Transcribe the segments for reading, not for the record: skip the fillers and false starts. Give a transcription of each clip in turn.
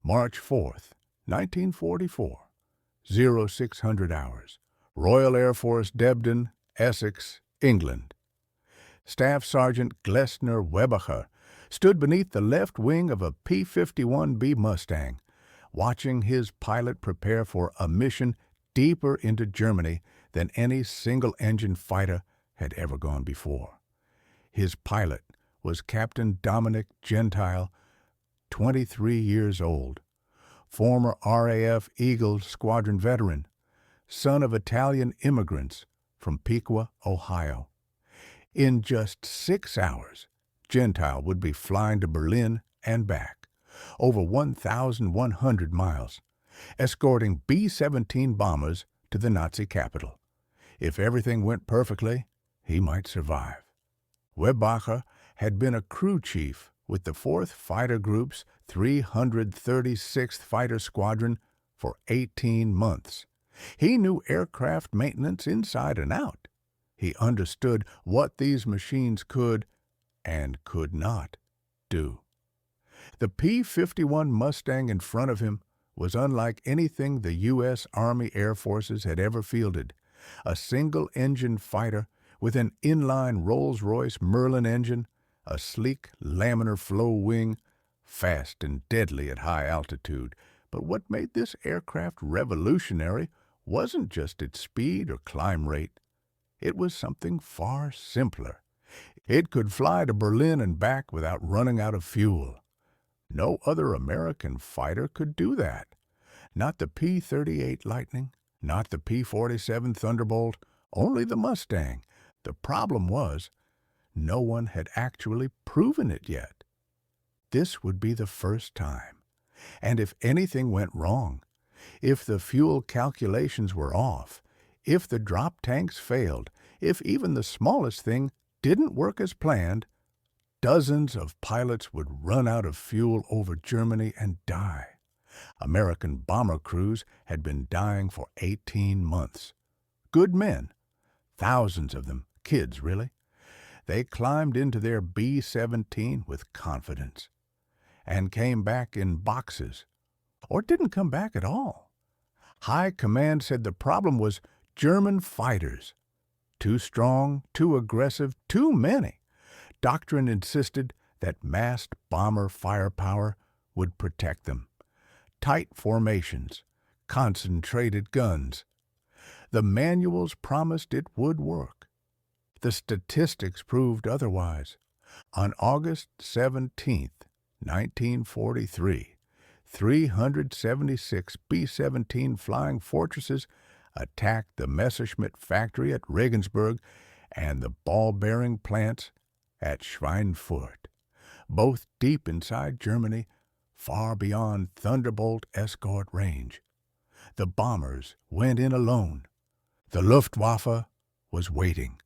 March 4th, 1944, 0600 hours, Royal Air Force, Debden, Essex, England. Staff Sergeant Glessner Webacher stood beneath the left wing of a P-51B Mustang, watching his pilot prepare for a mission deeper into Germany than any single-engine fighter had ever gone before. His pilot was Captain Dominic Gentile, 23 years old, former RAF Eagle Squadron veteran, son of Italian immigrants from Piqua, Ohio. In just 6 hours, Gentile would be flying to Berlin and back, over 1,100 miles, escorting B-17 bombers to the Nazi capital. If everything went perfectly, he might survive. Webacher had been a crew chief with the 4th Fighter Group's 336th Fighter Squadron for 18 months. He knew aircraft maintenance inside and out. He understood what these machines could and could not do. The P-51 Mustang in front of him was unlike anything the U.S. Army Air Forces had ever fielded. A single-engine fighter with an inline Rolls-Royce Merlin engine, a sleek laminar flow wing, fast and deadly at high altitude. But what made this aircraft revolutionary wasn't just its speed or climb rate. It was something far simpler. It could fly to Berlin and back without running out of fuel. No other American fighter could do that. Not the P-38 Lightning, not the P-47 Thunderbolt, only the Mustang. The problem was, no one had actually proven it yet. This would be the first time. And if anything went wrong, if the fuel calculations were off, if the drop tanks failed, if even the smallest thing didn't work as planned, dozens of pilots would run out of fuel over Germany and die. American bomber crews had been dying for 18 months. Good men, thousands of them, kids really. They climbed into their B-17 with confidence and came back in boxes, or didn't come back at all. High command said the problem was German fighters. Too strong, too aggressive, too many. Doctrine insisted that massed bomber firepower would protect them. Tight formations, concentrated guns. The manuals promised it would work. The statistics proved otherwise. On August 17, 1943, 376 B-17 Flying Fortresses attacked the Messerschmitt factory at Regensburg and the ball-bearing plants at Schweinfurt, both deep inside Germany, far beyond Thunderbolt escort range. The bombers went in alone. The Luftwaffe was waiting.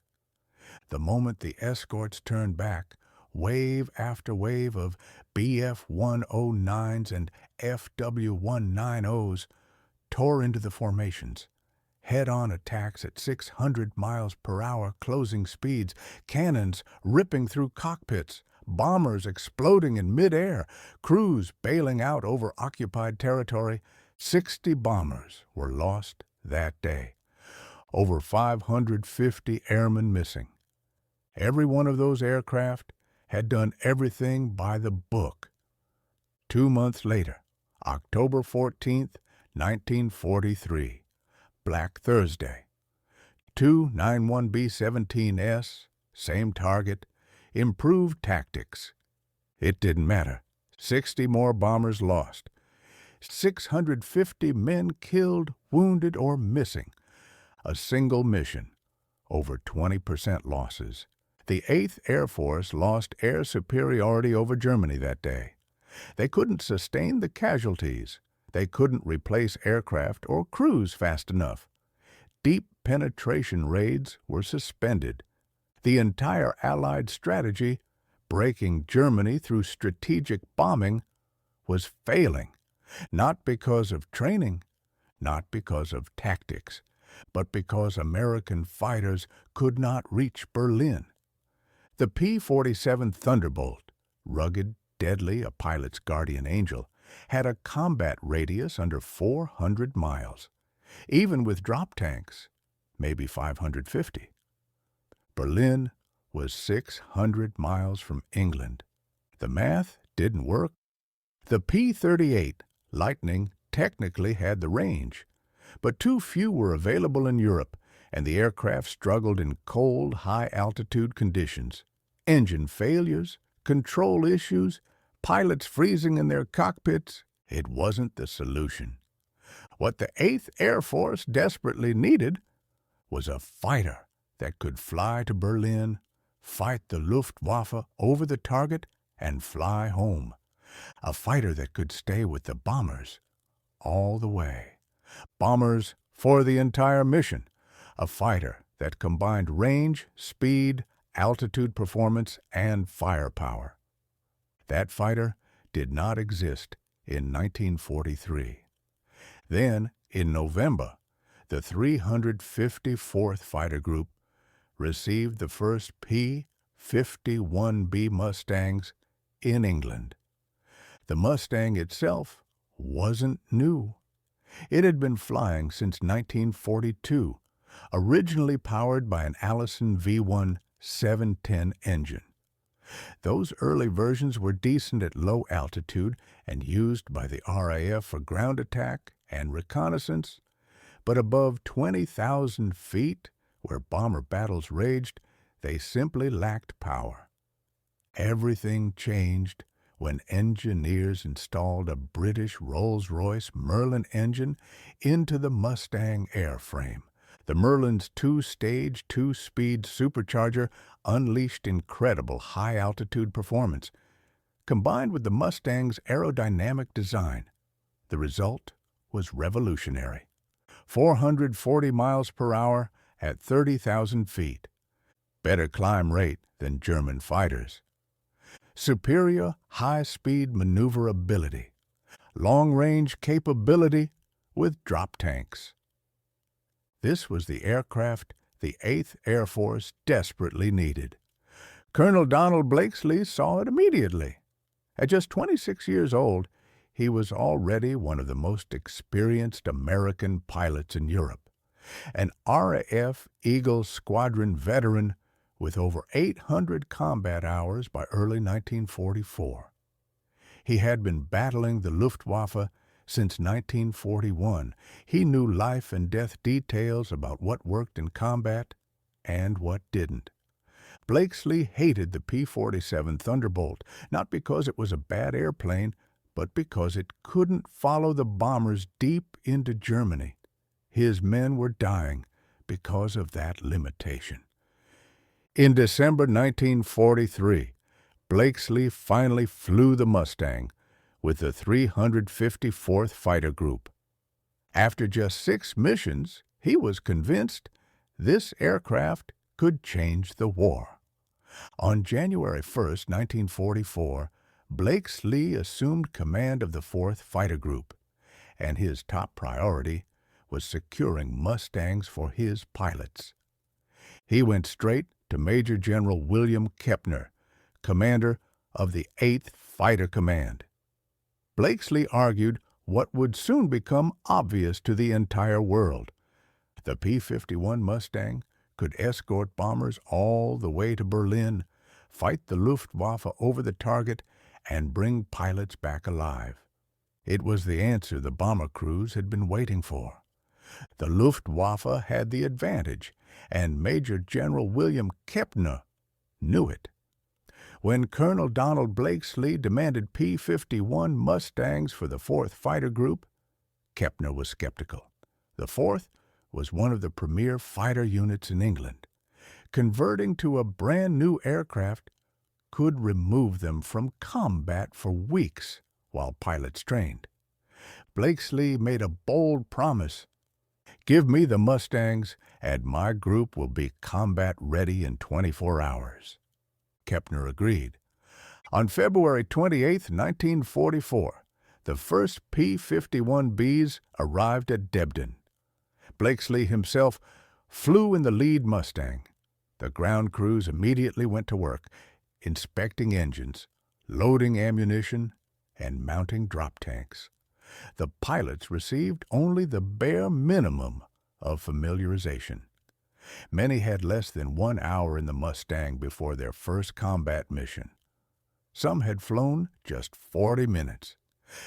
The moment the escorts turned back, wave after wave of BF-109s and FW-190s tore into the formations. Head-on attacks at 600 miles per hour closing speeds, cannons ripping through cockpits, bombers exploding in midair, crews bailing out over occupied territory. 60 bombers were lost that day. Over 550 airmen missing. Every one of those aircraft had done everything by the book. 2 months later, October 14th, 1943, Black Thursday. 291 B-17S, same target, improved tactics. It didn't matter. 60 more bombers lost. 650 men killed, wounded, or missing. A single mission. Over 20% losses. The 8th Air Force lost air superiority over Germany that day. They couldn't sustain the casualties. They couldn't replace aircraft or crews fast enough. Deep penetration raids were suspended. The entire Allied strategy, breaking Germany through strategic bombing, was failing. Not because of training, not because of tactics, but because American fighters could not reach Berlin. The P-47 Thunderbolt, rugged, deadly, a pilot's guardian angel, had a combat radius under 400 miles, even with drop tanks, maybe 550. Berlin was 600 miles from England. The math didn't work. The P-38 Lightning technically had the range, but too few were available in Europe, and the aircraft struggled in cold, high-altitude conditions. Engine failures, control issues, pilots freezing in their cockpits, it wasn't the solution. What the 8th Air Force desperately needed was a fighter that could fly to Berlin, fight the Luftwaffe over the target, and fly home. A fighter that could stay with the bombers all the way. Bombers for the entire mission. A fighter that combined range, speed, altitude performance, and firepower. That fighter did not exist in 1943. Then, in November, the 354th Fighter Group received the first P-51B Mustangs in England. The Mustang itself wasn't new. It had been flying since 1942, originally powered by an Allison V1 710 engine. Those early versions were decent at low altitude and used by the RAF for ground attack and reconnaissance, but above 20,000 feet, where bomber battles raged, they simply lacked power. Everything changed when engineers installed a British Rolls-Royce Merlin engine into the Mustang airframe. The Merlin's two-stage, two-speed supercharger unleashed incredible high-altitude performance. Combined with the Mustang's aerodynamic design, the result was revolutionary. 440 miles per hour at 30,000 feet. Better climb rate than German fighters. Superior high-speed maneuverability. Long-range capability with drop tanks. This was the aircraft the 8th Air Force desperately needed. Colonel Donald Blakesley saw it immediately. At just 26 years old, he was already one of the most experienced American pilots in Europe, an RAF Eagle Squadron veteran with over 800 combat hours by early 1944. He had been battling the Luftwaffe since 1941. He knew life and death details about what worked in combat and what didn't. Blakesley hated the P-47 Thunderbolt, not because it was a bad airplane, but because it couldn't follow the bombers deep into Germany. His men were dying because of that limitation. In December 1943, Blakesley finally flew the Mustang with the 354th Fighter Group. After just 6 missions, he was convinced this aircraft could change the war. On January 1, 1944, Blakesley assumed command of the 4th Fighter Group, and his top priority was securing Mustangs for his pilots. He went straight to Major General William Kepner, commander of the 8th Fighter Command. Blakesley argued what would soon become obvious to the entire world. The P-51 Mustang could escort bombers all the way to Berlin, fight the Luftwaffe over the target, and bring pilots back alive. It was the answer the bomber crews had been waiting for. The Luftwaffe had the advantage, and Major General William Kepner knew it. When Colonel Donald Blakesley demanded P-51 Mustangs for the 4th Fighter Group, Kepner was skeptical. The 4th was one of the premier fighter units in England. Converting to a brand-new aircraft could remove them from combat for weeks while pilots trained. Blakesley made a bold promise. "Give me the Mustangs, and my group will be combat-ready in 24 hours." Kepner agreed. On February 28, 1944, the first P-51Bs arrived at Debden. Blakesley himself flew in the lead Mustang. The ground crews immediately went to work, inspecting engines, loading ammunition, and mounting drop tanks. The pilots received only the bare minimum of familiarization. Many had less than 1 hour in the Mustang before their first combat mission. Some had flown just 40 minutes.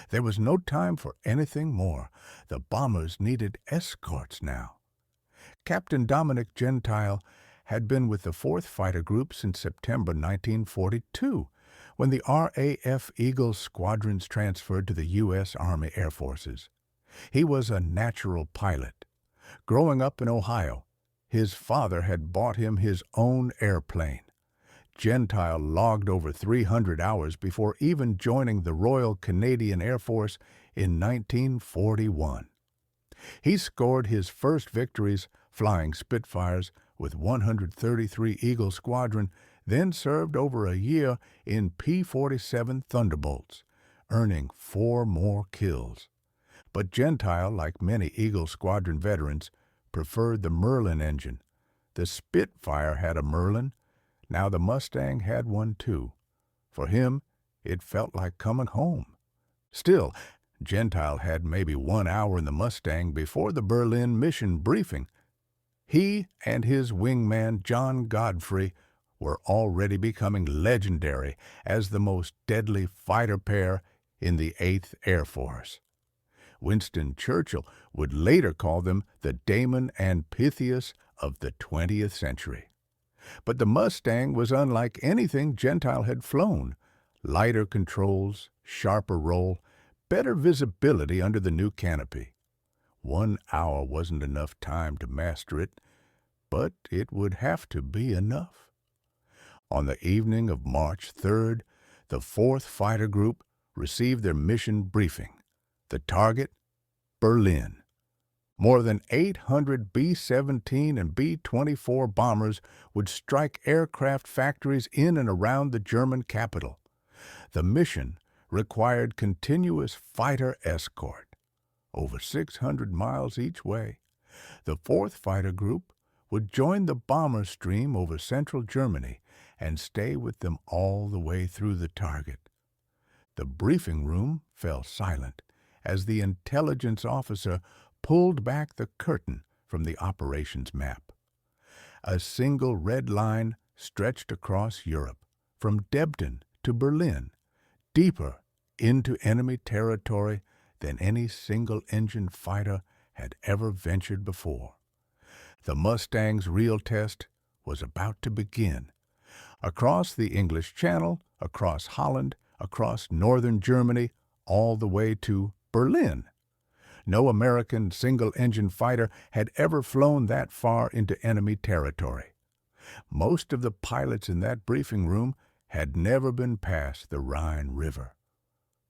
There was no time for anything more. The bombers needed escorts now. Captain Dominic Gentile had been with the 4th Fighter Group since September 1942, when the RAF Eagle squadrons transferred to the U.S. Army Air Forces. He was a natural pilot. Growing up in Ohio, his father had bought him his own airplane. Gentile logged over 300 hours before even joining the Royal Canadian Air Force in 1941. He scored his first victories flying Spitfires with 133 Eagle Squadron, then served over a year in P-47 Thunderbolts, earning 4 more kills. But Gentile, like many Eagle Squadron veterans, preferred the Merlin engine. The Spitfire had a Merlin. Now the Mustang had one too. For him, it felt like coming home. Still, Gentile had maybe 1 hour in the Mustang before the Berlin mission briefing. He and his wingman, John Godfrey, were already becoming legendary as the most deadly fighter pair in the 8th Air Force. Winston Churchill would later call them the Damon and Pythias of the 20th century. But the Mustang was unlike anything Gentile had flown. Lighter controls, sharper roll, better visibility under the new canopy. 1 hour wasn't enough time to master it, but it would have to be enough. On the evening of March 3rd, the 4th Fighter Group received their mission briefing. The target, Berlin. More than 800 B-17 and B-24 bombers would strike aircraft factories in and around the German capital. The mission required continuous fighter escort, over 600 miles each way. The 4th Fighter Group would join the bomber stream over central Germany and stay with them all the way through the target. The briefing room fell silent as the intelligence officer pulled back the curtain from the operations map. A single red line stretched across Europe, from Debden to Berlin, deeper into enemy territory than any single-engine fighter had ever ventured before. The Mustang's real test was about to begin. Across the English Channel, across Holland, across northern Germany, all the way to Berlin. No American single-engine fighter had ever flown that far into enemy territory. Most of the pilots in that briefing room had never been past the Rhine River.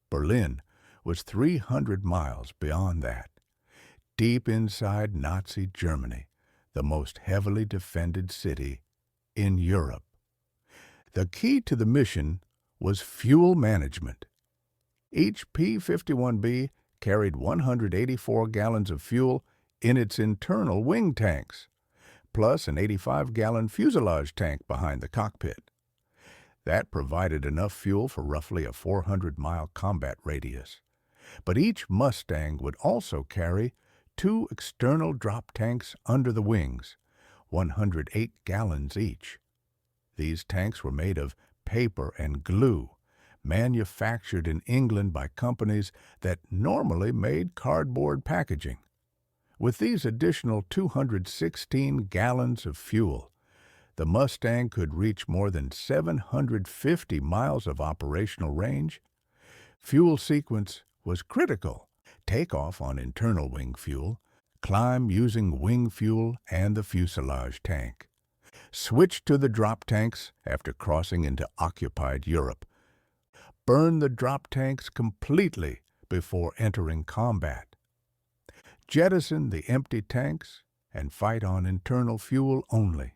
Berlin was 300 miles beyond that, deep inside Nazi Germany, the most heavily defended city in Europe. The key to the mission was fuel management. Each P-51B carried 184 gallons of fuel in its internal wing tanks, plus an 85-gallon fuselage tank behind the cockpit. That provided enough fuel for roughly a 400-mile combat radius. But each Mustang would also carry 2 external drop tanks under the wings, 108 gallons each. These tanks were made of paper and glue, manufactured in England by companies that normally made cardboard packaging. With these additional 216 gallons of fuel, the Mustang could reach more than 750 miles of operational range. Fuel sequence was critical. Takeoff on internal wing fuel, climb using wing fuel and the fuselage tank. Switch to the drop tanks after crossing into occupied Europe. Burn the drop tanks completely before entering combat. Jettison the empty tanks and fight on internal fuel only.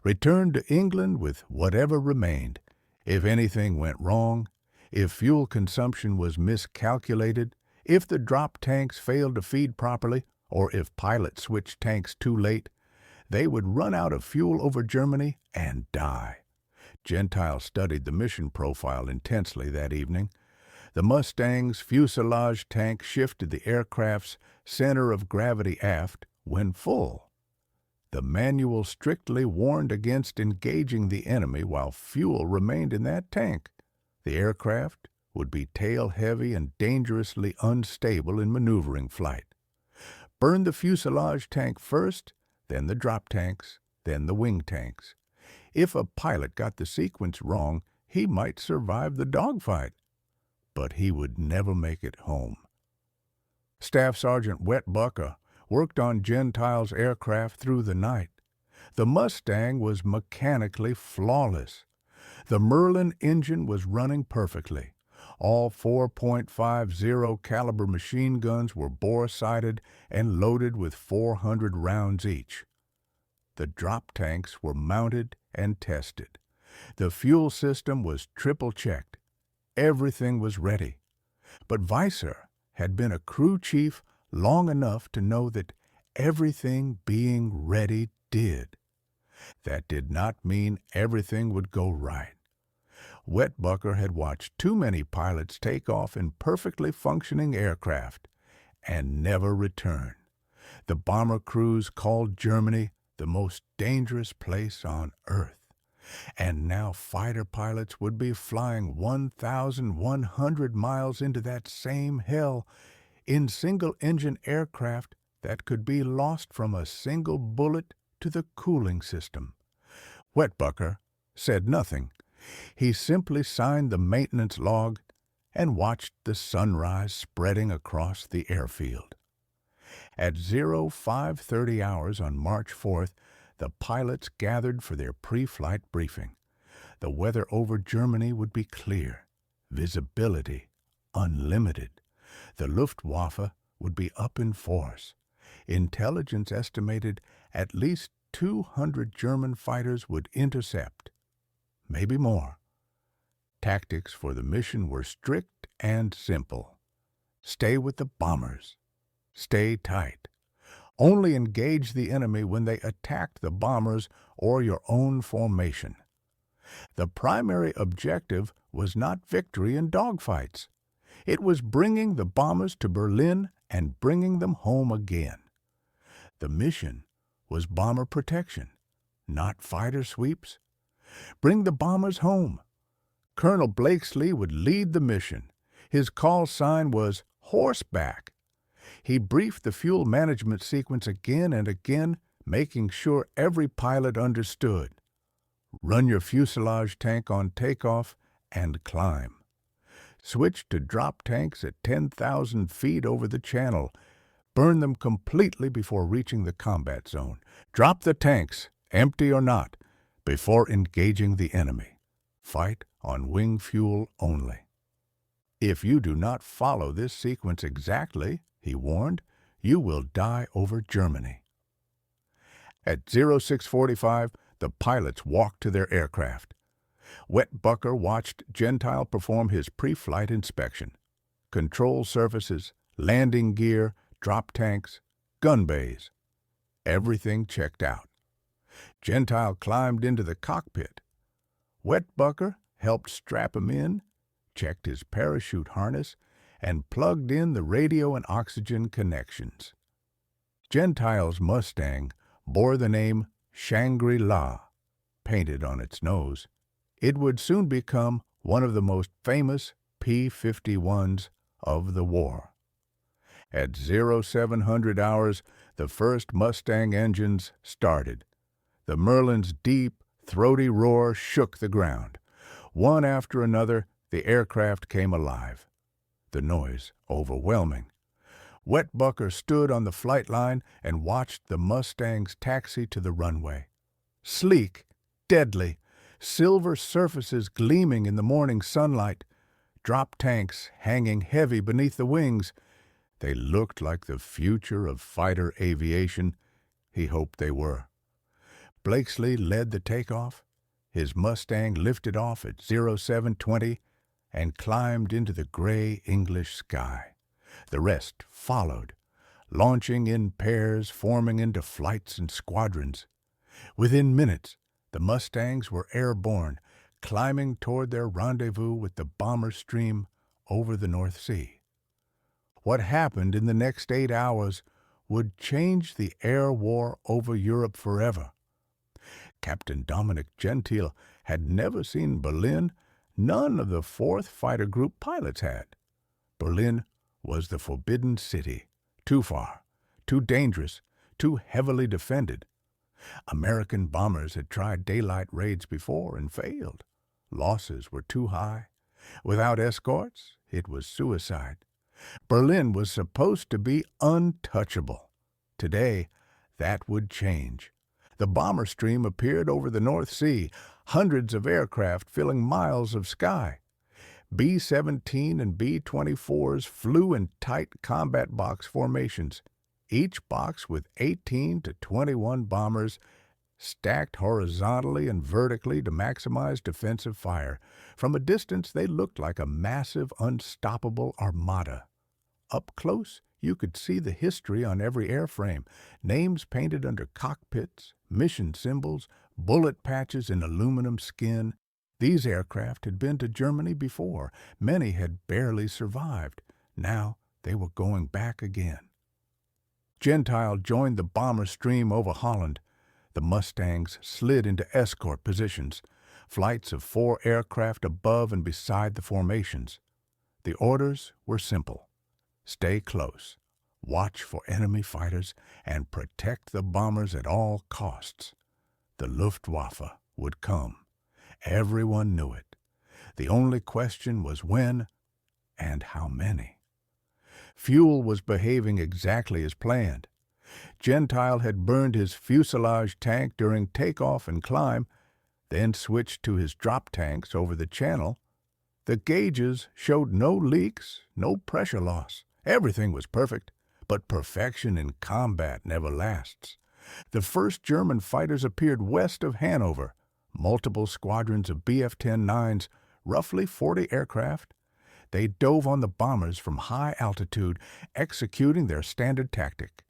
Return to England with whatever remained. If anything went wrong, if fuel consumption was miscalculated, if the drop tanks failed to feed properly, or if pilots switched tanks too late, they would run out of fuel over Germany and die. Gentile studied the mission profile intensely that evening. The Mustang's fuselage tank shifted the aircraft's center of gravity aft when full. The manual strictly warned against engaging the enemy while fuel remained in that tank. The aircraft would be tail-heavy and dangerously unstable in maneuvering flight. Burn the fuselage tank first, then the drop tanks, then the wing tanks. If a pilot got the sequence wrong, he might survive the dogfight, but he would never make it home. Staff Sergeant Wetbucker worked on Gentile's aircraft through the night. The Mustang was mechanically flawless. The Merlin engine was running perfectly. All 4.50 caliber machine guns were bore-sighted and loaded with 400 rounds each. The drop tanks were mounted and tested. The fuel system was triple-checked. Everything was ready. But Weiser had been a crew chief long enough to know that everything being ready did. That did not mean everything would go right. Wetbucker had watched too many pilots take off in perfectly functioning aircraft and never return. The bomber crews called Germany the most dangerous place on Earth. And now fighter pilots would be flying 1,100 miles into that same hell in single-engine aircraft that could be lost from a single bullet to the cooling system. Wetbucker said nothing. He simply signed the maintenance log and watched the sunrise spreading across the airfield. At 05:30 hours on March 4th, the pilots gathered for their pre-flight briefing. The weather over Germany would be clear, visibility unlimited. The Luftwaffe would be up in force. Intelligence estimated at least 200 German fighters would intercept, maybe more. Tactics for the mission were strict and simple. Stay with the bombers. Stay tight. Only engage the enemy when they attacked the bombers or your own formation. The primary objective was not victory in dogfights. It was bringing the bombers to Berlin and bringing them home again. The mission was bomber protection, not fighter sweeps. Bring the bombers home. Colonel Blakesley would lead the mission. His call sign was horseback. He briefed the fuel management sequence again and again, making sure every pilot understood. Run your fuselage tank on takeoff and climb. Switch to drop tanks at 10,000 feet over the channel. Burn them completely before reaching the combat zone. Drop the tanks, empty or not, before engaging the enemy. Fight on wing fuel only. If you do not follow this sequence exactly, he warned, you will die over Germany. At 06:45, the pilots walked to their aircraft. Wetbucker watched Gentile perform his pre-flight inspection. Control surfaces, landing gear, drop tanks, gun bays. Everything checked out. Gentile climbed into the cockpit. Wetbucker helped strap him in, checked his parachute harness, and plugged in the radio and oxygen connections. Gentile's Mustang bore the name Shangri-La, painted on its nose. It would soon become one of the most famous P-51s of the war. At 0700 hours, the first Mustang engines started. The Merlin's deep, throaty roar shook the ground. One after another, the aircraft came alive. The noise overwhelming. Wetbucker stood on the flight line and watched the Mustangs taxi to the runway. Sleek, deadly, silver surfaces gleaming in the morning sunlight, drop tanks hanging heavy beneath the wings. They looked like the future of fighter aviation. He hoped they were. Blakesley led the takeoff. His Mustang lifted off at 0720 and climbed into the gray English sky. The rest followed, launching in pairs, forming into flights and squadrons. Within minutes, the Mustangs were airborne, climbing toward their rendezvous with the bomber stream over the North Sea. What happened in the next 8 hours would change the air war over Europe forever. Captain Dominic Gentile had never seen Berlin. None of the 4th Fighter Group pilots had. Berlin was the forbidden city, too far, too dangerous, too heavily defended. American bombers had tried daylight raids before and failed. Losses were too high. Without escorts, it was suicide. Berlin was supposed to be untouchable. Today, that would change. The bomber stream appeared over the North Sea, hundreds of aircraft filling miles of sky. B-17 and B-24s flew in tight combat box formations, each box with 18 to 21 bombers stacked horizontally and vertically to maximize defensive fire. From a distance, they looked like a massive, unstoppable armada. Up close, you could see the history on every airframe, names painted under cockpits, mission symbols, bullet patches in aluminum skin. These aircraft had been to Germany before. Many had barely survived. Now they were going back again. Gentile joined the bomber stream over Holland. The Mustangs slid into escort positions, flights of 4 aircraft above and beside the formations. The orders were simple. Stay close, watch for enemy fighters, and protect the bombers at all costs. The Luftwaffe would come. Everyone knew it. The only question was when and how many. Fuel was behaving exactly as planned. Gentile had burned his fuselage tank during takeoff and climb, then switched to his drop tanks over the channel. The gauges showed no leaks, no pressure loss. Everything was perfect, but perfection in combat never lasts. The first German fighters appeared west of Hanover, multiple squadrons of Bf-10-9s, roughly 40 aircraft. They dove on the bombers from high altitude, executing their standard tactic.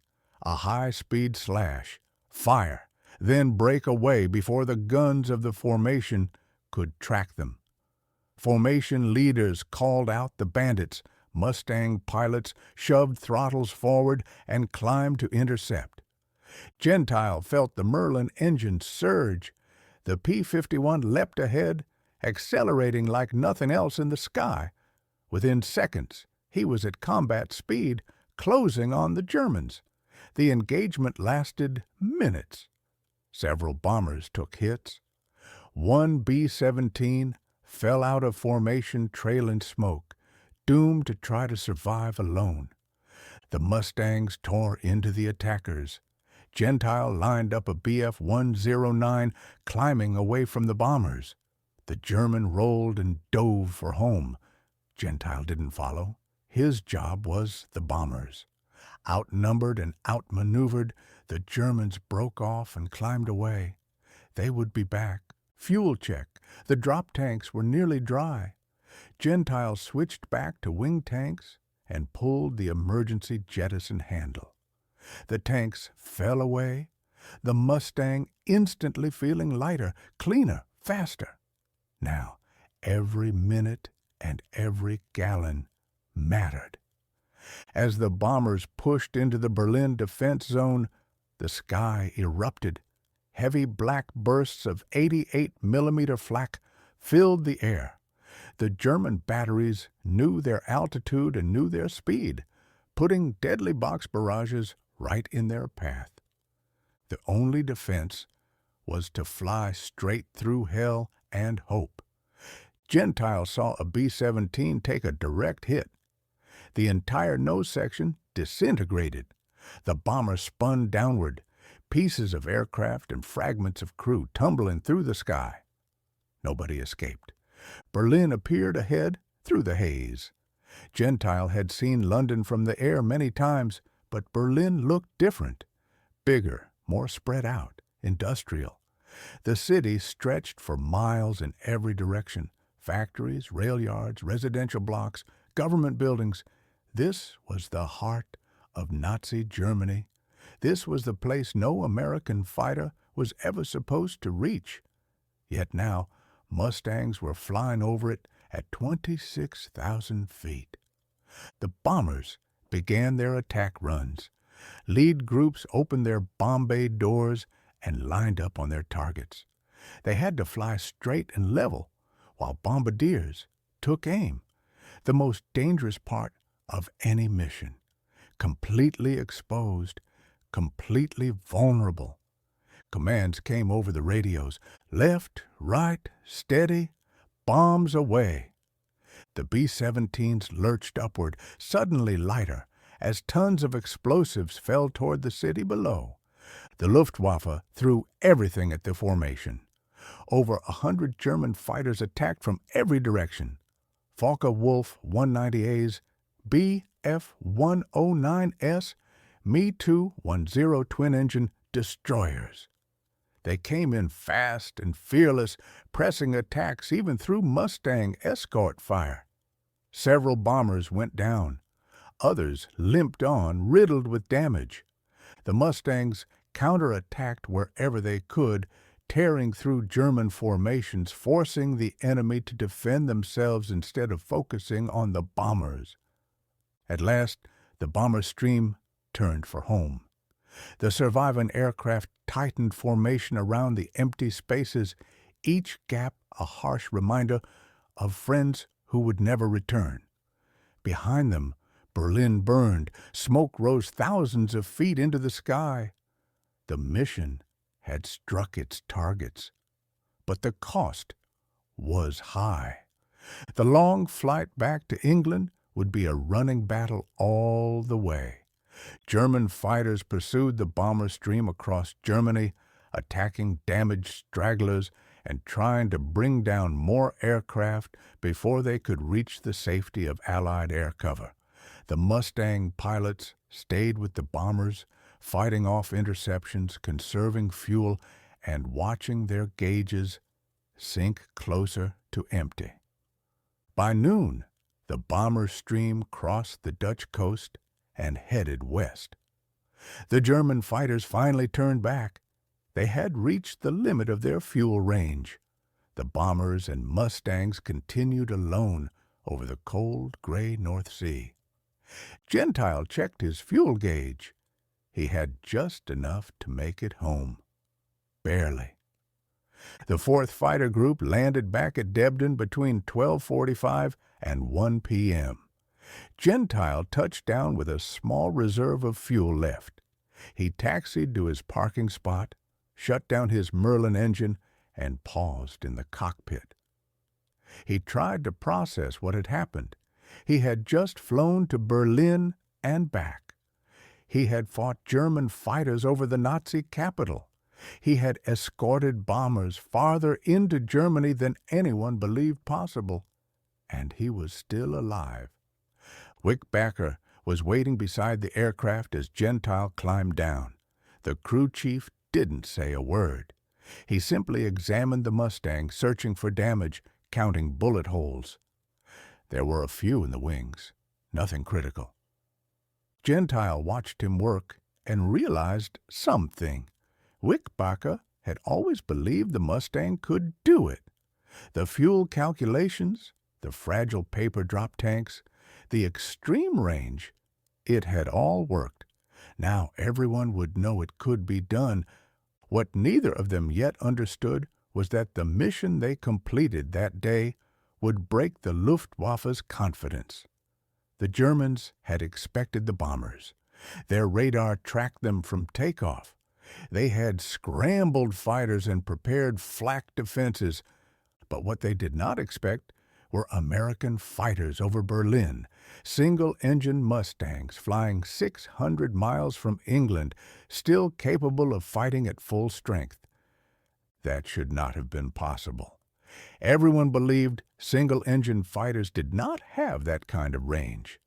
A high-speed slash, fire, then break away before the guns of the formation could track them. Formation leaders called out the bandits. Mustang pilots shoved throttles forward and climbed to intercept. Gentile felt the Merlin engine surge. The P-51 leapt ahead, accelerating like nothing else in the sky. Within seconds, he was at combat speed, closing on the Germans. The engagement lasted minutes. Several bombers took hits. One B-17 fell out of formation trailing smoke, doomed to try to survive alone. The Mustangs tore into the attackers. Gentile lined up a Bf-109, climbing away from the bombers. The German rolled and dove for home. Gentile didn't follow. His job was the bombers. Outnumbered and outmaneuvered, the Germans broke off and climbed away. They would be back. Fuel check. The drop tanks were nearly dry. Gentile switched back to wing tanks and pulled the emergency jettison handle. The tanks fell away, the Mustang instantly feeling lighter, cleaner, faster. Now, every minute and every gallon mattered. As the bombers pushed into the Berlin defense zone, the sky erupted. Heavy black bursts of 88mm flak filled the air. The German batteries knew their altitude and knew their speed, putting deadly box barrages right in their path. The only defense was to fly straight through hell and hope. Gentile saw a B-17 take a direct hit. The entire nose section disintegrated. The bomber spun downward, pieces of aircraft and fragments of crew tumbling through the sky. Nobody escaped. Berlin appeared ahead through the haze. Gentile had seen London from the air many times, but Berlin looked different. Bigger, more spread out, industrial. The city stretched for miles in every direction. Factories, rail yards, residential blocks, government buildings. This was the heart of Nazi Germany. This was the place no American fighter was ever supposed to reach. Yet now, Mustangs were flying over it at 26,000 feet. The bombers began their attack runs. Lead groups opened their bomb bay doors and lined up on their targets. They had to fly straight and level, while bombardiers took aim, the most dangerous part of any mission. Completely exposed, completely vulnerable. Commands came over the radios. Left, right, steady, bombs away. The B-17s lurched upward, suddenly lighter, as tons of explosives fell toward the city below. The Luftwaffe threw everything at the formation. Over 100 German fighters attacked from every direction. Focke-Wulf 190As, Bf-109S, Me-210 twin-engine destroyers. They came in fast and fearless, pressing attacks even through Mustang escort fire. Several bombers went down. Others limped on, riddled with damage. The Mustangs counterattacked wherever they could, tearing through German formations, forcing the enemy to defend themselves instead of focusing on the bombers. At last, the bomber stream turned for home. The surviving aircraft tightened formation around the empty spaces, each gap a harsh reminder of friends who would never return. Behind them, Berlin burned. Smoke rose thousands of feet into the sky. The mission had struck its targets, but the cost was high. The long flight back to England would be a running battle all the way. German fighters pursued the bomber stream across Germany, attacking damaged stragglers and trying to bring down more aircraft before they could reach the safety of Allied air cover. The Mustang pilots stayed with the bombers, fighting off interceptions, conserving fuel, and watching their gauges sink closer to empty. By noon, the bomber stream crossed the Dutch coast and headed west. The German fighters finally turned back. They had reached the limit of their fuel range. The bombers and Mustangs continued alone over the cold, gray North Sea. Gentile checked his fuel gauge. He had just enough to make it home. Barely. The 4th Fighter Group landed back at Debden between 12:45 and 1 p.m. Gentile touched down with a small reserve of fuel left. He taxied to his parking spot, shut down his Merlin engine, and paused in the cockpit. He tried to process what had happened. He had just flown to Berlin and back. He had fought German fighters over the Nazi capital. He had escorted bombers farther into Germany than anyone believed possible. And he was still alive. Wickbacker was waiting beside the aircraft as Gentile climbed down. The crew chief didn't say a word. He simply examined the Mustang, searching for damage, counting bullet holes. There were a few in the wings, nothing critical. Gentile watched him work and realized something. Wickbacker had always believed the Mustang could do it. The fuel calculations, the fragile paper drop tanks, the extreme range, it had all worked. Now everyone would know it could be done. What neither of them yet understood was that the mission they completed that day would break the Luftwaffe's confidence. The Germans had expected the bombers. Their radar tracked them from takeoff. They had scrambled fighters and prepared flak defenses, but what they did not expect were American fighters over Berlin, single-engine Mustangs flying 600 miles from England, still capable of fighting at full strength. That should not have been possible. Everyone believed single-engine fighters did not have that kind of range.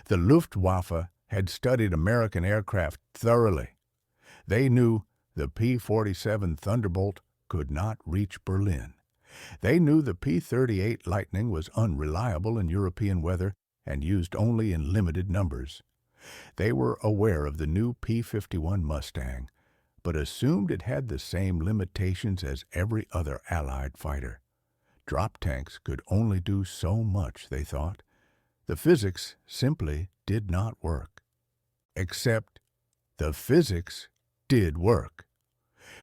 The Luftwaffe had studied American aircraft thoroughly. They knew the P-47 Thunderbolt could not reach Berlin. They knew the P-38 Lightning was unreliable in European weather and used only in limited numbers. They were aware of the new P-51 Mustang, but assumed it had the same limitations as every other Allied fighter. Drop tanks could only do so much, they thought. The physics simply did not work. Except the physics did work.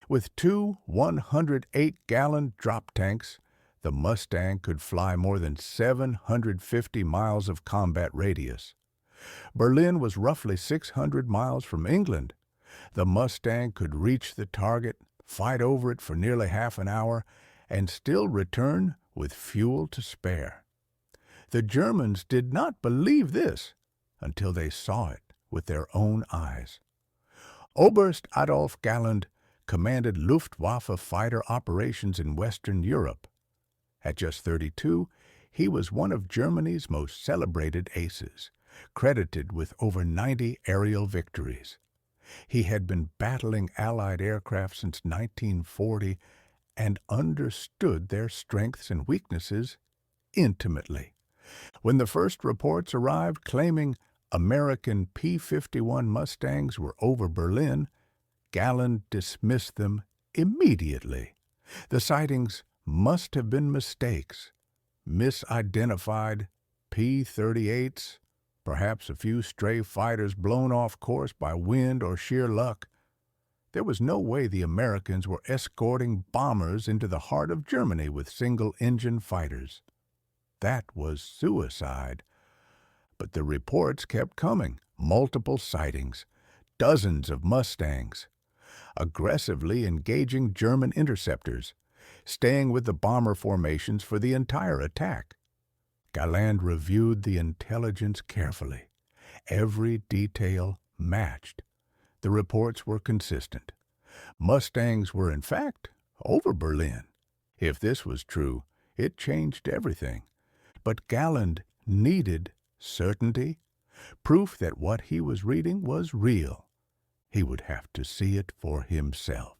With two 108-gallon drop tanks, the Mustang could fly more than 750 miles of combat radius. Berlin was roughly 600 miles from England. The Mustang could reach the target, fight over it for nearly half an hour, and still return with fuel to spare. The Germans did not believe this until they saw it with their own eyes. Oberst Adolf Galland commanded Luftwaffe fighter operations in Western Europe. At just 32, he was one of Germany's most celebrated aces, credited with over 90 aerial victories. He had been battling Allied aircraft since 1940 and understood their strengths and weaknesses intimately. When the first reports arrived claiming American P-51 Mustangs were over Berlin, Galland dismissed them immediately. The sightings must have been mistakes, misidentified P-38s, perhaps a few stray fighters blown off course by wind or sheer luck. There was no way the Americans were escorting bombers into the heart of Germany with single-engine fighters. That was suicide. But the reports kept coming, multiple sightings, dozens of Mustangs, aggressively engaging German interceptors, staying with the bomber formations for the entire attack. Galland reviewed the intelligence carefully. Every detail matched. The reports were consistent. Mustangs were, in fact, over Berlin. If this was true, it changed everything. But Galland needed certainty, proof that what he was reading was real. He would have to see it for himself.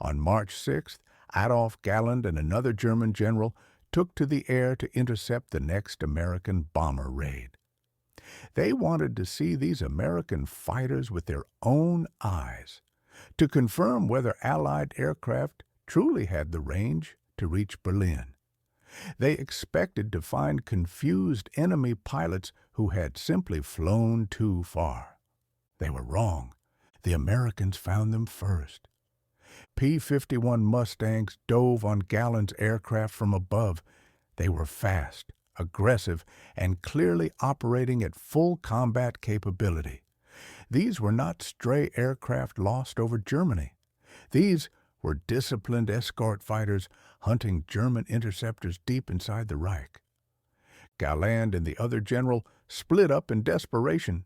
On March 6th, Adolf Galland and another German general took to the air to intercept the next American bomber raid. They wanted to see these American fighters with their own eyes, to confirm whether Allied aircraft truly had the range to reach Berlin. They expected to find confused enemy pilots who had simply flown too far. They were wrong. The Americans found them first. P-51 Mustangs dove on Galland's aircraft from above. They were fast, aggressive, and clearly operating at full combat capability. These were not stray aircraft lost over Germany. These were disciplined escort fighters hunting German interceptors deep inside the Reich. Galland and the other general split up in desperation.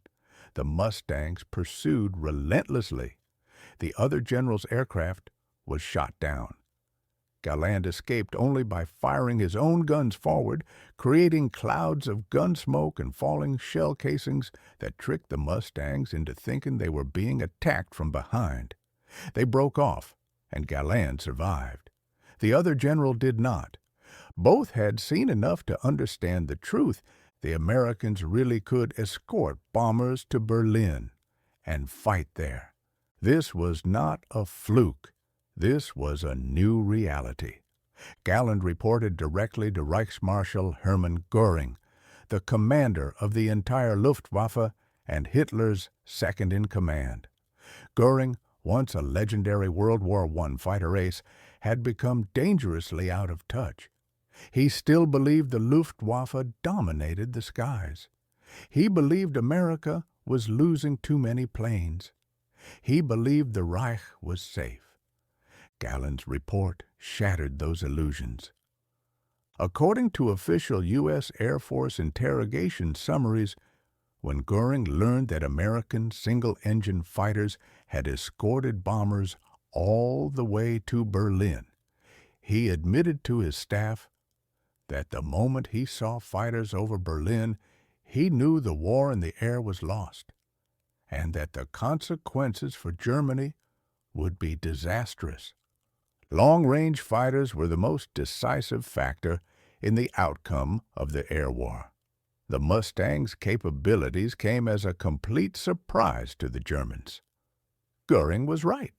The Mustangs pursued relentlessly. The other general's aircraft was shot down. Galland escaped only by firing his own guns forward, creating clouds of gun smoke and falling shell casings that tricked the Mustangs into thinking they were being attacked from behind. They broke off, and Galland survived. The other general did not. Both had seen enough to understand the truth. The Americans really could escort bombers to Berlin and fight there. This was not a fluke. This was a new reality. Galland reported directly to Reichsmarschall Hermann Göring, the commander of the entire Luftwaffe and Hitler's second-in-command. Göring, once a legendary World War I fighter ace, had become dangerously out of touch. He still believed the Luftwaffe dominated the skies. He believed America was losing too many planes. He believed the Reich was safe. Galland's report shattered those illusions. According to official U.S. Air Force interrogation summaries, when Göring learned that American single-engine fighters had escorted bombers all the way to Berlin, he admitted to his staff that the moment he saw fighters over Berlin, he knew the war in the air was lost, and that the consequences for Germany would be disastrous. Long-range fighters were the most decisive factor in the outcome of the air war. The Mustang's capabilities came as a complete surprise to the Germans. Göring was right.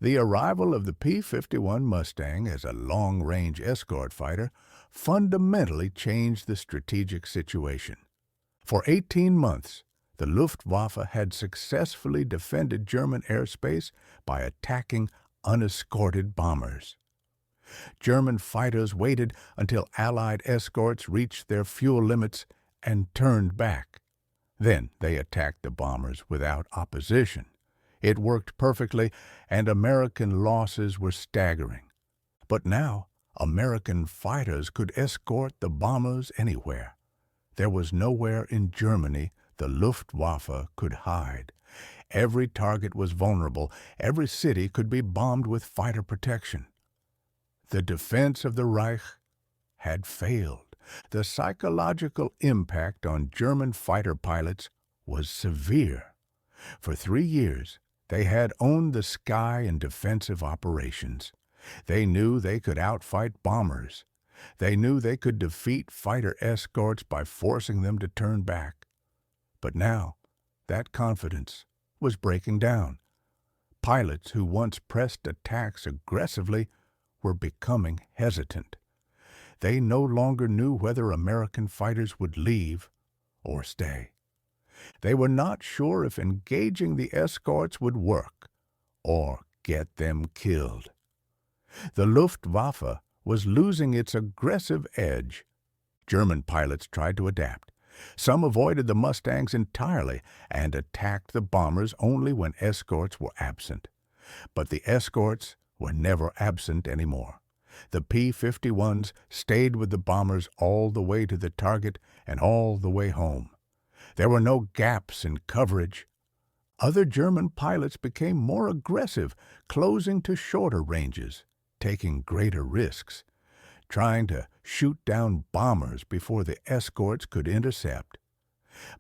The arrival of the P-51 Mustang as a long-range escort fighter fundamentally changed the strategic situation. For 18 months, the Luftwaffe had successfully defended German airspace by attacking unescorted bombers. German fighters waited until Allied escorts reached their fuel limits and turned back. Then they attacked the bombers without opposition. It worked perfectly, and American losses were staggering. But now, American fighters could escort the bombers anywhere. There was nowhere in Germany the Luftwaffe could hide. Every target was vulnerable. Every city could be bombed with fighter protection. The defense of the Reich had failed. The psychological impact on German fighter pilots was severe. For 3 years, they had owned the sky in defensive operations. They knew they could outfight bombers. They knew they could defeat fighter escorts by forcing them to turn back. But now, that confidence was breaking down. Pilots who once pressed attacks aggressively were becoming hesitant. They no longer knew whether American fighters would leave or stay. They were not sure if engaging the escorts would work or get them killed. The Luftwaffe was losing its aggressive edge. German pilots tried to adapt. Some avoided the Mustangs entirely and attacked the bombers only when escorts were absent. But the escorts were never absent anymore. The P-51s stayed with the bombers all the way to the target and all the way home. There were no gaps in coverage. Other German pilots became more aggressive, closing to shorter ranges, taking greater risks, trying to shoot down bombers before the escorts could intercept.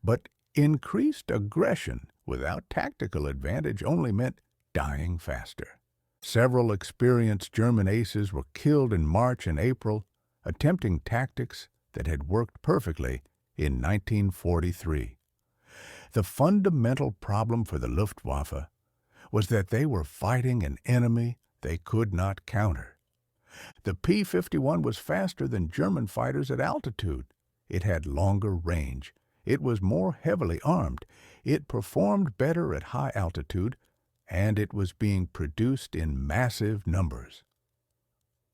But increased aggression without tactical advantage only meant dying faster. Several experienced German aces were killed in March and April, attempting tactics that had worked perfectly in 1943. The fundamental problem for the Luftwaffe was that they were fighting an enemy they could not counter. The P-51 was faster than German fighters at altitude. It had longer range. It was more heavily armed. It performed better at high altitude, and it was being produced in massive numbers.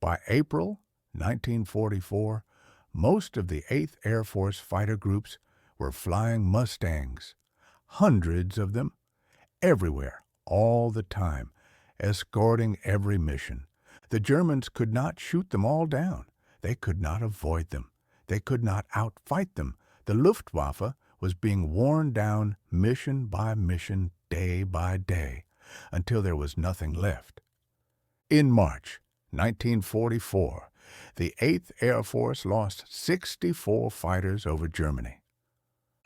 By April 1944, most of the 8th Air Force fighter groups were flying Mustangs, hundreds of them, everywhere, all the time, escorting every mission. The Germans could not shoot them all down. They could not avoid them. They could not outfight them. The Luftwaffe was being worn down mission by mission, day by day, until there was nothing left. In March 1944, the 8th Air Force lost 64 fighters over Germany.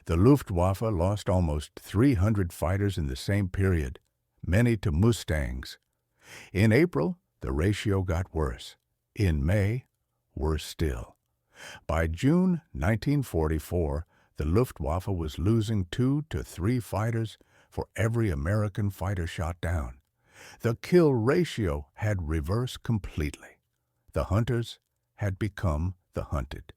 The Luftwaffe lost almost 300 fighters in the same period, many to Mustangs. In April, the ratio got worse. In May, worse still. By June 1944, the Luftwaffe was losing 2 to 3 fighters for every American fighter shot down. The kill ratio had reversed completely. The hunters had become the hunted.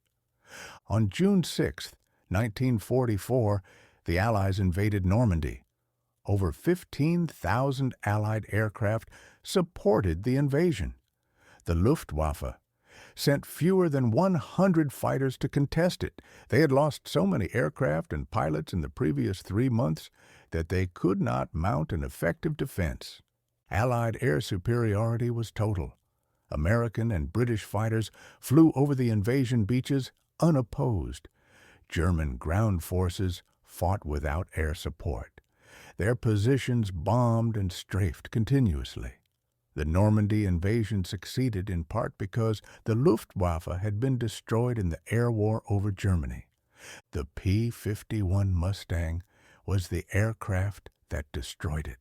On June 6, 1944, the Allies invaded Normandy. Over 15,000 Allied aircraft supported the invasion. The Luftwaffe sent fewer than 100 fighters to contest it. They had lost so many aircraft and pilots in the previous 3 months that they could not mount an effective defense. Allied air superiority was total. American and British fighters flew over the invasion beaches unopposed. German ground forces fought without air support. Their positions bombed and strafed continuously. The Normandy invasion succeeded in part because the Luftwaffe had been destroyed in the air war over Germany. The P-51 Mustang was the aircraft that destroyed it.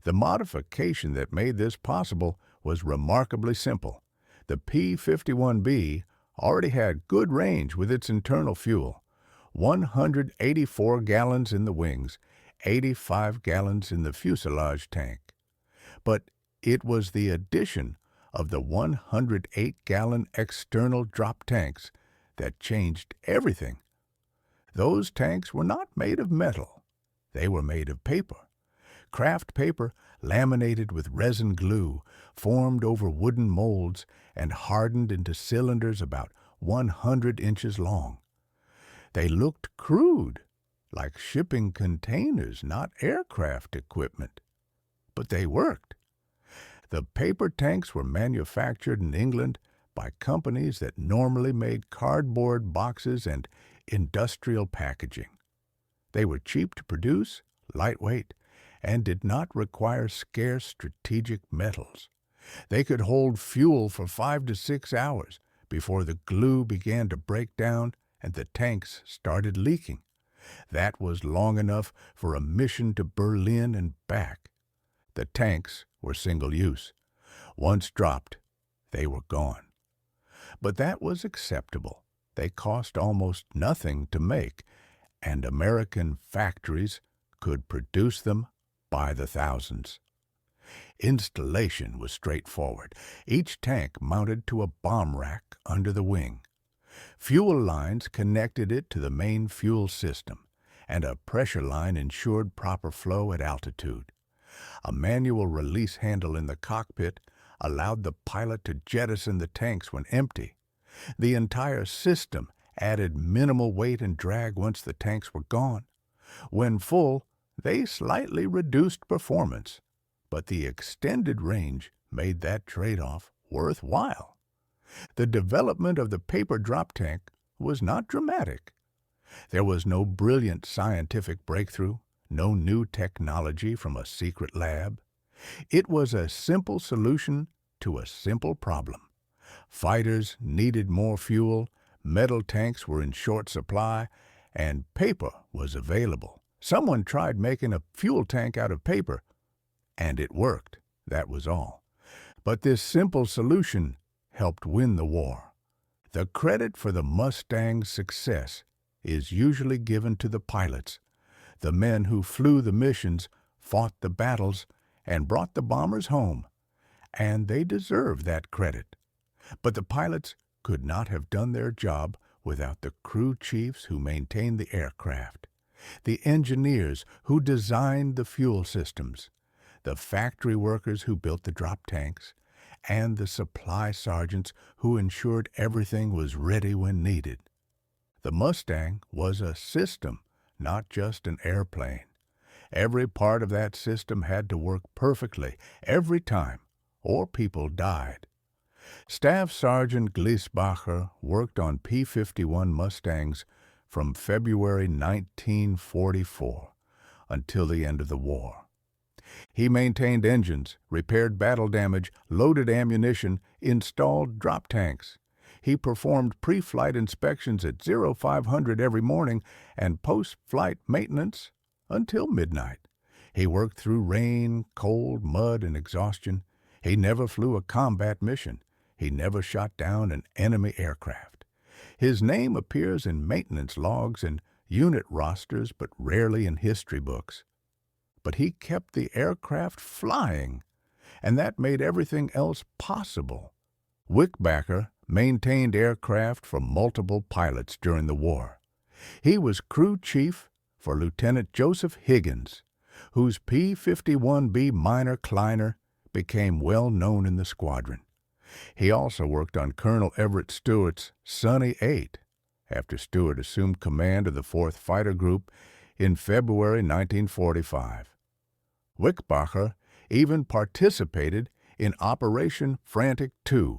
The modification that made this possible was remarkably simple. The P-51B already had good range with its internal fuel, 184 gallons in the wings, 85 gallons in the fuselage tank. But it was the addition of the 108-gallon external drop tanks that changed everything. Those tanks were not made of metal. They were made of paper. Craft paper laminated with resin glue, formed over wooden molds, and hardened into cylinders about 100 inches long. They looked crude, like shipping containers, not aircraft equipment. But they worked. The paper tanks were manufactured in England by companies that normally made cardboard boxes and industrial packaging. They were cheap to produce, lightweight, and did not require scarce strategic metals. They could hold fuel for 5 to 6 hours before the glue began to break down and the tanks started leaking. That was long enough for a mission to Berlin and back. The tanks were single-use. Once dropped, they were gone. But that was acceptable. They cost almost nothing to make, and American factories could produce them by the thousands. Installation was straightforward. Each tank mounted to a bomb rack under the wing. Fuel lines connected it to the main fuel system, and a pressure line ensured proper flow at altitude. A manual release handle in the cockpit allowed the pilot to jettison the tanks when empty. The entire system added minimal weight and drag once the tanks were gone. When full, they slightly reduced performance, but the extended range made that trade-off worthwhile. The development of the paper drop tank was not dramatic. There was no brilliant scientific breakthrough, no new technology from a secret lab. It was a simple solution to a simple problem. Fighters needed more fuel, metal tanks were in short supply, and paper was available. Someone tried making a fuel tank out of paper, and it worked. That was all. But this simple solution helped win the war. The credit for the Mustang's success is usually given to the pilots, the men who flew the missions, fought the battles, and brought the bombers home. And they deserve that credit. But the pilots could not have done their job without the crew chiefs who maintained the aircraft, the engineers who designed the fuel systems, the factory workers who built the drop tanks, and the supply sergeants who ensured everything was ready when needed. The Mustang was a system, not just an airplane. Every part of that system had to work perfectly every time, or people died. Staff Sergeant Glisbacher worked on P-51 Mustangs from February 1944 until the end of the war. He maintained engines, repaired battle damage, loaded ammunition, installed drop tanks. He performed pre-flight inspections at 0500 every morning and post-flight maintenance until midnight. He worked through rain, cold, mud, and exhaustion. He never flew a combat mission. He never shot down an enemy aircraft. His name appears in maintenance logs and unit rosters, but rarely in history books. But he kept the aircraft flying, and that made everything else possible. Wickbacker maintained aircraft for multiple pilots during the war. He was crew chief for Lieutenant Joseph Higgins, whose P-51B Minor Kleiner became well known in the squadron. He also worked on Colonel Everett Stewart's Sunny 8 after Stewart assumed command of the 4th Fighter Group in February 1945. Wickbacher even participated in Operation Frantic II,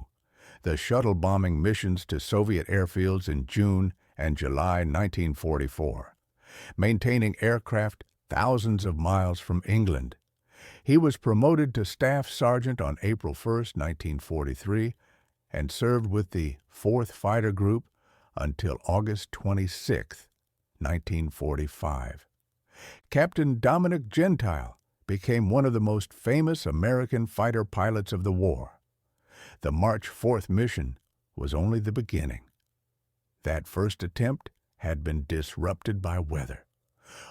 the shuttle bombing missions to Soviet airfields in June and July 1944, maintaining aircraft thousands of miles from England. He was promoted to Staff Sergeant on April 1, 1943, and served with the 4th Fighter Group until August 26, 1945. Captain Dominic Gentile became one of the most famous American fighter pilots of the war. The March 4th mission was only the beginning. That first attempt had been disrupted by weather.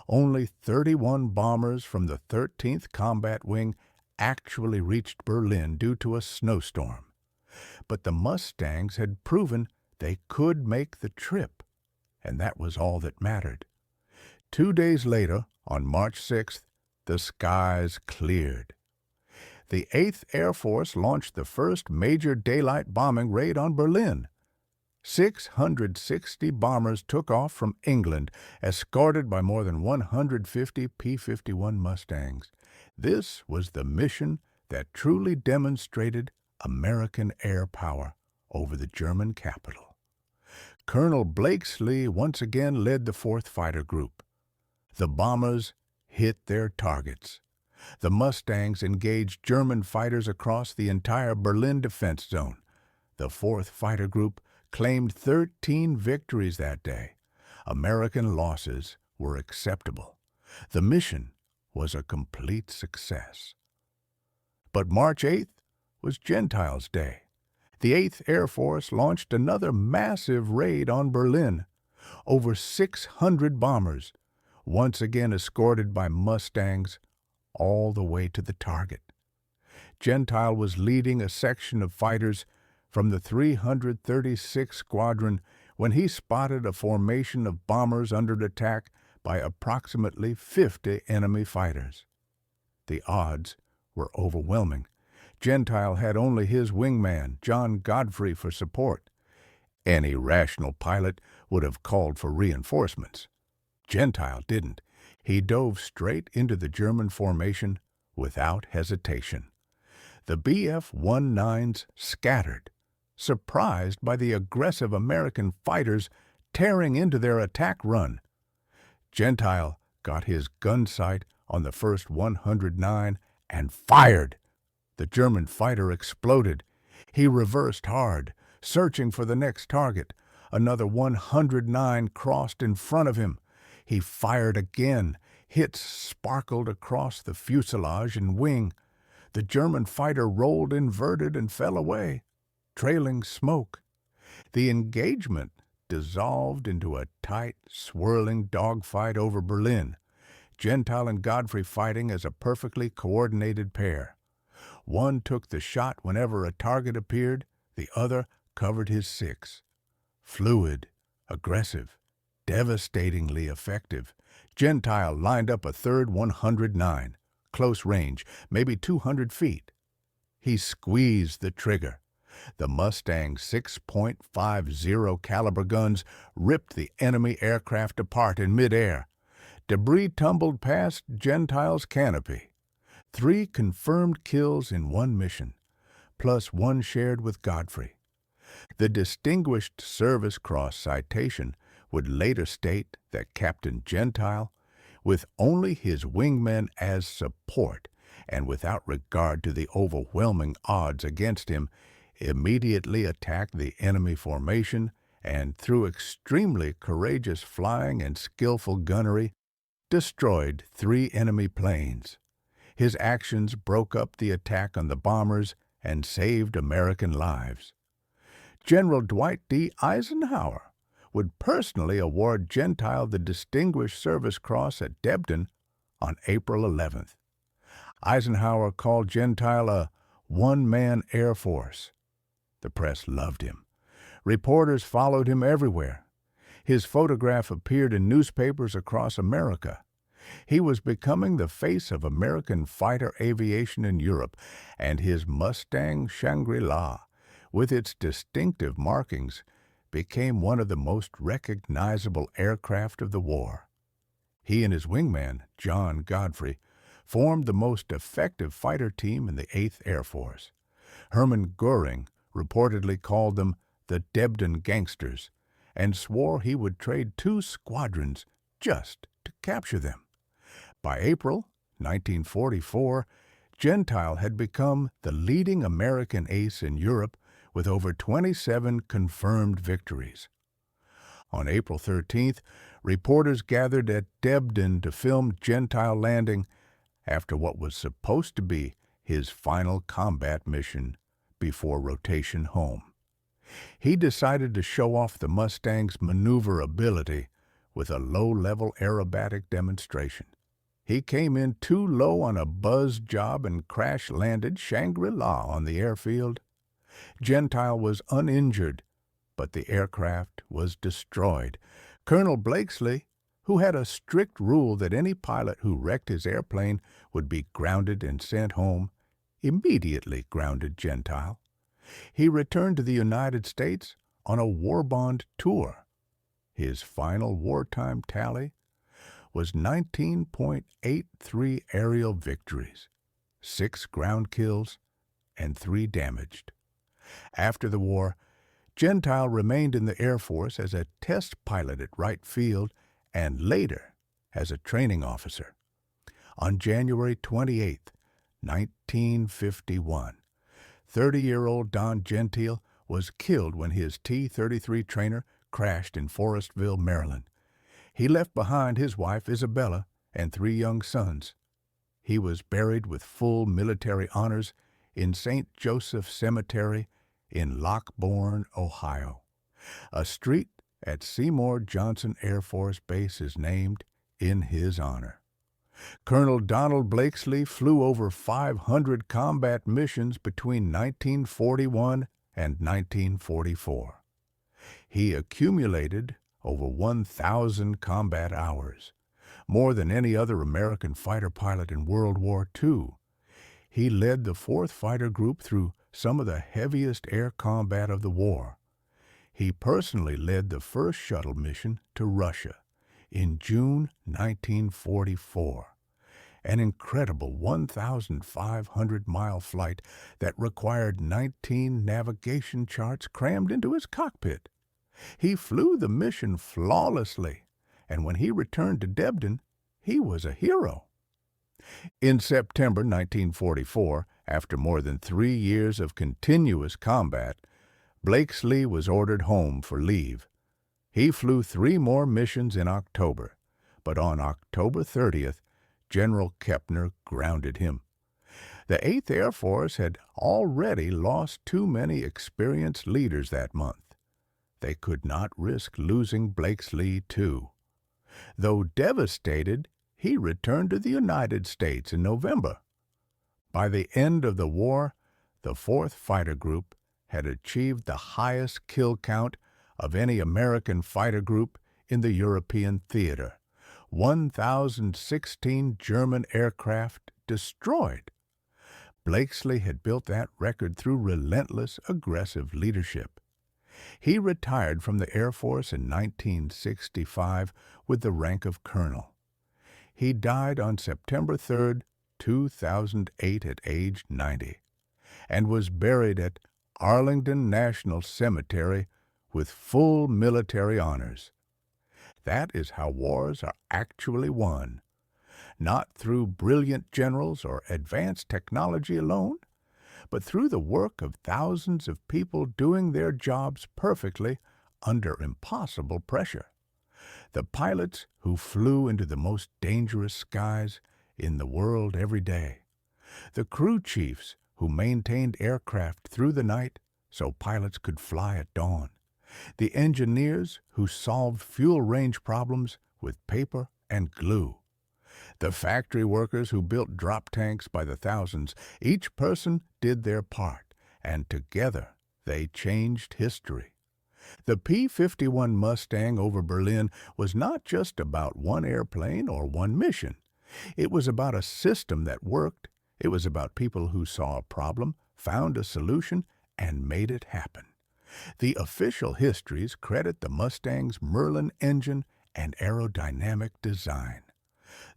Only 31 bombers from the 13th Combat Wing actually reached Berlin due to a snowstorm. But the Mustangs had proven they could make the trip, and that was all that mattered. 2 days later, on March 6th, the skies cleared. The 8th Air Force launched the first major daylight bombing raid on Berlin. 660 bombers took off from England, escorted by more than 150 P-51 Mustangs. This was the mission that truly demonstrated American air power over the German capital. Colonel Blakesley once again led the 4th Fighter Group. The bombers hit their targets. The Mustangs engaged German fighters across the entire Berlin defense zone. The 4th Fighter Group claimed 13 victories that day. American losses were acceptable. The mission was a complete success. But March 8th was Gentiles' Day. The 8th Air Force launched another massive raid on Berlin. Over 600 bombers, once again escorted by Mustangs, all the way to the target. Gentile was leading a section of fighters from the 336th Squadron when he spotted a formation of bombers under attack by approximately 50 enemy fighters. The odds were overwhelming. Gentile had only his wingman, John Godfrey, for support. Any rational pilot would have called for reinforcements. Gentile didn't. He dove straight into the German formation without hesitation. The Bf-19s scattered, surprised by the aggressive American fighters tearing into their attack run. Gentile got his gun sight on the first 109 and fired. The German fighter exploded. He reversed hard, searching for the next target. Another 109 crossed in front of him. He fired again. Hits sparkled across the fuselage and wing. The German fighter rolled inverted and fell away, trailing smoke. The engagement dissolved into a tight, swirling dogfight over Berlin. Gentile and Godfrey fighting as a perfectly coordinated pair. One took the shot whenever a target appeared, the other covered his six. Fluid, aggressive, devastatingly effective. Gentile lined up a third 109, close range, maybe 200 feet. He squeezed the trigger. The Mustang's 6.50 caliber guns ripped the enemy aircraft apart in midair. Debris tumbled past Gentile's canopy. 3 confirmed kills in one mission, plus one shared with Godfrey. The Distinguished Service Cross citation would later state that Captain Gentile, with only his wingmen as support and without regard to the overwhelming odds against him, immediately attacked the enemy formation and, through extremely courageous flying and skillful gunnery, destroyed 3 enemy planes. His actions broke up the attack on the bombers and saved American lives. General Dwight D. Eisenhower would personally award Gentile the Distinguished Service Cross at Debden on April 11th. Eisenhower called Gentile a one-man Air Force. The press loved him. Reporters followed him everywhere. His photograph appeared in newspapers across America. He was becoming the face of American fighter aviation in Europe, and his Mustang Shangri-La, with its distinctive markings, became one of the most recognizable aircraft of the war. He and his wingman, John Godfrey, formed the most effective fighter team in the 8th Air Force. Hermann Goering reportedly called them the Debden Gangsters and swore he would trade 2 squadrons just to capture them. By April 1944, Gentile had become the leading American ace in Europe with over 27 confirmed victories. On April 13th, reporters gathered at Debden to film Gentile landing after what was supposed to be his final combat mission before rotation home. He decided to show off the Mustang's maneuverability with a low-level aerobatic demonstration. He came in too low on a buzz job and crash-landed Shangri-La on the airfield. Gentile was uninjured, but the aircraft was destroyed. Colonel Blakesley, who had a strict rule that any pilot who wrecked his airplane would be grounded and sent home, immediately grounded Gentile. He returned to the United States on a war bond tour. His final wartime tally was 19.83 aerial victories, 6 ground kills, and 3 damaged. After the war, Gentile remained in the Air Force as a test pilot at Wright Field and later as a training officer. On January 28, 1951, 30-year-old Don Gentile was killed when his T-33 trainer crashed in Forestville, Maryland. He left behind his wife Isabella and 3 young sons. He was buried with full military honors in St. Joseph Cemetery in Lockbourne, Ohio. A street at Seymour Johnson Air Force Base is named in his honor. Colonel Donald Blakesley flew over 500 combat missions between 1941 and 1944. He accumulated over 1,000 combat hours, more than any other American fighter pilot in World War II. He led the 4th Fighter Group through some of the heaviest air combat of the war. He personally led the first shuttle mission to Russia in June 1944, an incredible 1,500-mile flight that required 19 navigation charts crammed into his cockpit. He flew the mission flawlessly, and when he returned to Debden, he was a hero. In September 1944, after more than 3 years of continuous combat, Blakesley was ordered home for leave. He flew 3 more missions in October, but on October 30th, General Kepner grounded him. The 8th Air Force had already lost too many experienced leaders that month. They could not risk losing Blakesley, too. Though devastated, he returned to the United States in November. By the end of the war, the 4th Fighter Group had achieved the highest kill count of any American fighter group in the European theater. 1,016 German aircraft destroyed. Blakesley had built that record through relentless, aggressive leadership. He retired from the Air Force in 1965 with the rank of colonel. He died on September 3, 2008 at age 90, and was buried at Arlington National Cemetery with full military honors. That is how wars are actually won, not through brilliant generals or advanced technology alone, but through the work of thousands of people doing their jobs perfectly under impossible pressure. The pilots who flew into the most dangerous skies in the world every day. The crew chiefs who maintained aircraft through the night so pilots could fly at dawn. The engineers who solved fuel range problems with paper and glue. The factory workers who built drop tanks by the thousands. Each person did their part, and together they changed history. The P-51 Mustang over Berlin was not just about one airplane or one mission. It was about a system that worked. It was about people who saw a problem, found a solution, and made it happen. The official histories credit the Mustang's Merlin engine and aerodynamic design.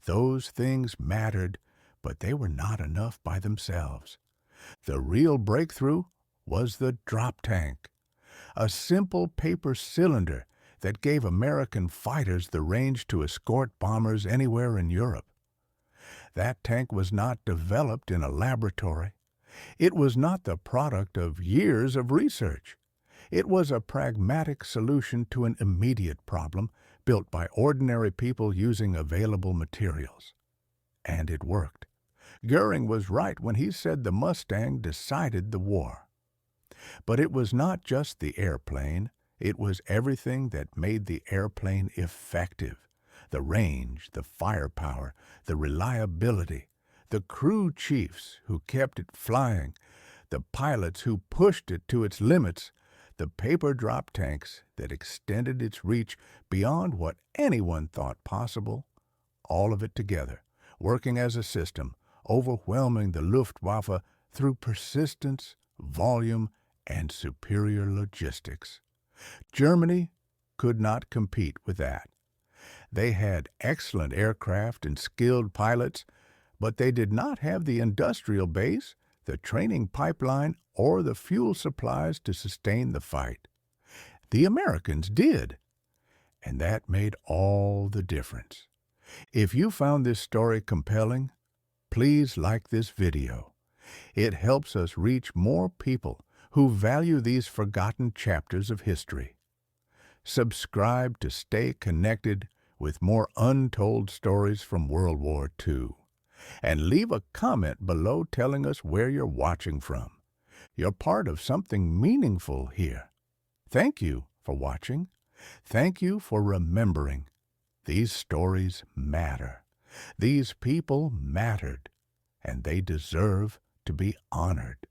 Those things mattered, but they were not enough by themselves. The real breakthrough was the drop tank, a simple paper cylinder that gave American fighters the range to escort bombers anywhere in Europe. That tank was not developed in a laboratory. It was not the product of years of research. It was a pragmatic solution to an immediate problem built by ordinary people using available materials. And it worked. Goering was right when he said the Mustang decided the war. But it was not just the airplane. It was everything that made the airplane effective. the range, the firepower, the reliability, the crew chiefs who kept it flying, the pilots who pushed it to its limits, the paper drop tanks that extended its reach beyond what anyone thought possible, all of it together, working as a system, overwhelming the Luftwaffe through persistence, volume, and superior logistics. Germany could not compete with that. They had excellent aircraft and skilled pilots, but they did not have the industrial base, the training pipeline, or the fuel supplies to sustain the fight. The Americans did, and that made all the difference. If you found this story compelling, please like this video. It helps us reach more people who value these forgotten chapters of history. Subscribe to stay connected with more untold stories from World War II. And leave a comment below telling us where you're watching from. You're part of something meaningful here. Thank you for watching. Thank you for remembering. These stories matter. These people mattered, and they deserve to be honored.